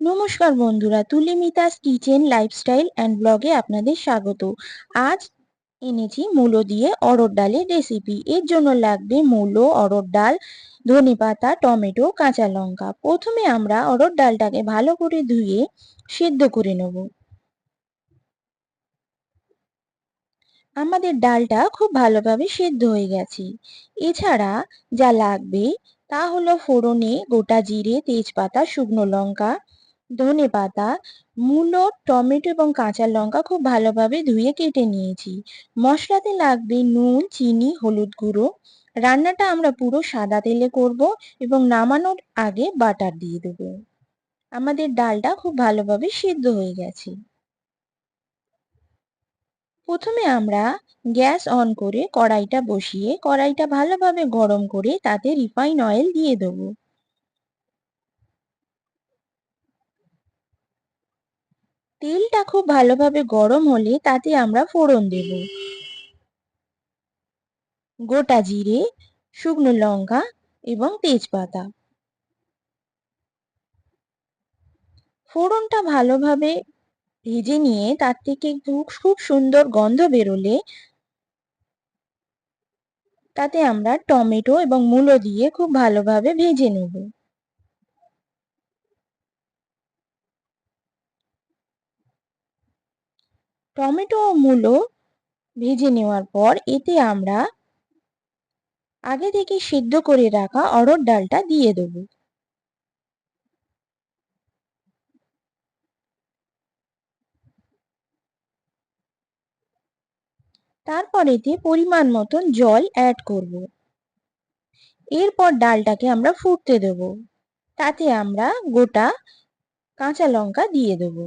নমস্কার বন্ধুরা, তুলি মিতাস কিচেন লাইফস্টাইল অ্যান্ড ব্লগে আপনাদের স্বাগত। আজ এনেছি মূলো দিয়ে অড়হর ডালের রেসিপি। এর জন্য লাগবে মূলো, অড়হর ডাল, ধনেপাতা, টমেটো, কাঁচা লঙ্কা। প্রথমে আমরা অড়হর ডালটাকে ভালো করে ধুয়ে সেদ্ধ করে নেব। আমাদের ডালটা খুব ভালোভাবে সেদ্ধ হয়ে গেছে। এছাড়া যা লাগবে তা হলো ফোড়নে গোটা জিরে, তেজপাতা, শুকনো লঙ্কা, ধনেপাতা, মূলো, টমেটো এবং কাঁচা লঙ্কা খুব ভালোভাবে ধুয়ে কেটে নিয়েছি। মশলাতে লাগবে নুন, চিনি, হলুদ গুঁড়ো। রান্নাটা আমরা পুরো সাদা তেলে করব এবং নামানোর আগে বাটার দিয়ে দেবো। আমাদের ডালটা খুব ভালোভাবে সিদ্ধ হয়ে গেছে। প্রথমে আমরা গ্যাস অন করে কড়াইটা বসিয়ে কড়াইটা ভালোভাবে গরম করে তাতে রিফাইন অয়েল দিয়ে দেবো। তেলটা খুব ভালোভাবে গরম হলে তাতে আমরা ফোড়ন দেব। গোটা জিরে, শুকনো লঙ্কা এবং তেজপাতা। ফোড়নটা ভালোভাবে ভেজে নিয়ে তার থেকে খুব সুন্দর গন্ধ বেরোলে তাতে আমরা টমেটো এবং মূলো দিয়ে খুব ভালোভাবে ভেজে নেব। টমেটো ও মূলো ভেজে নেওয়ার পর এতে আমরা আগে থেকে সিদ্ধ করে রাখা অড়হর ডালটা দিয়ে দেবো। তারপর এতে পরিমাণ মতন জল অ্যাড করব। এরপর ডালটাকে আমরা ফুটতে দেব। তাতে আমরা গোটা কাঁচা লঙ্কা দিয়ে দেব।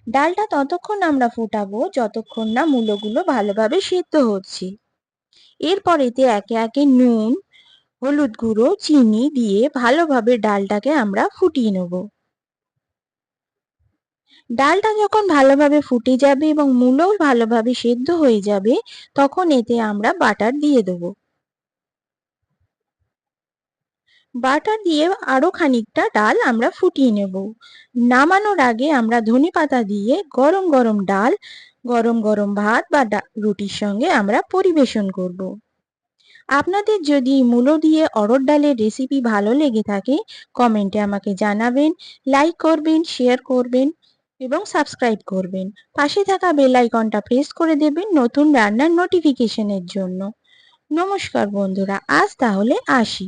ডালটা ততক্ষণ আমরা ফোটাবো যতক্ষণ না মূলোগুলো ভালোভাবে সিদ্ধ হচ্ছে। এরপর এতে একে একে নুন, হলুদ গুঁড়ো, চিনি দিয়ে ভালোভাবে ডালটাকে আমরা ফুটিয়ে নেব। ডালটা যখন ভালোভাবে ফুটে যাবে এবং মূলোও ভালোভাবে সেদ্ধ হয়ে যাবে তখন এতে আমরা বাটার দিয়ে দেব। বাটার দিয়ে আরো খানিকটা ডাল আমরা ফুটিয়ে নেব। নামানোর আগে আমরা ধনেপাতা দিয়ে গরম গরম ডাল, গরম গরম ভাত বা রুটির সঙ্গে আমরা পরিবেশন করব। আপনাদের যদি মূলো দিয়ে অড়হর ডালের রেসিপি ভালো লেগে থাকে কমেন্টে আমাকে জানাবেন, লাইক করবেন, শেয়ার করবেন এবং সাবস্ক্রাইব করবেন। পাশে থাকা বেল আইকনটা প্রেস করে দেবেন নতুন রান্নার নোটিফিকেশনের জন্য। নমস্কার বন্ধুরা, আজ তাহলে আসি।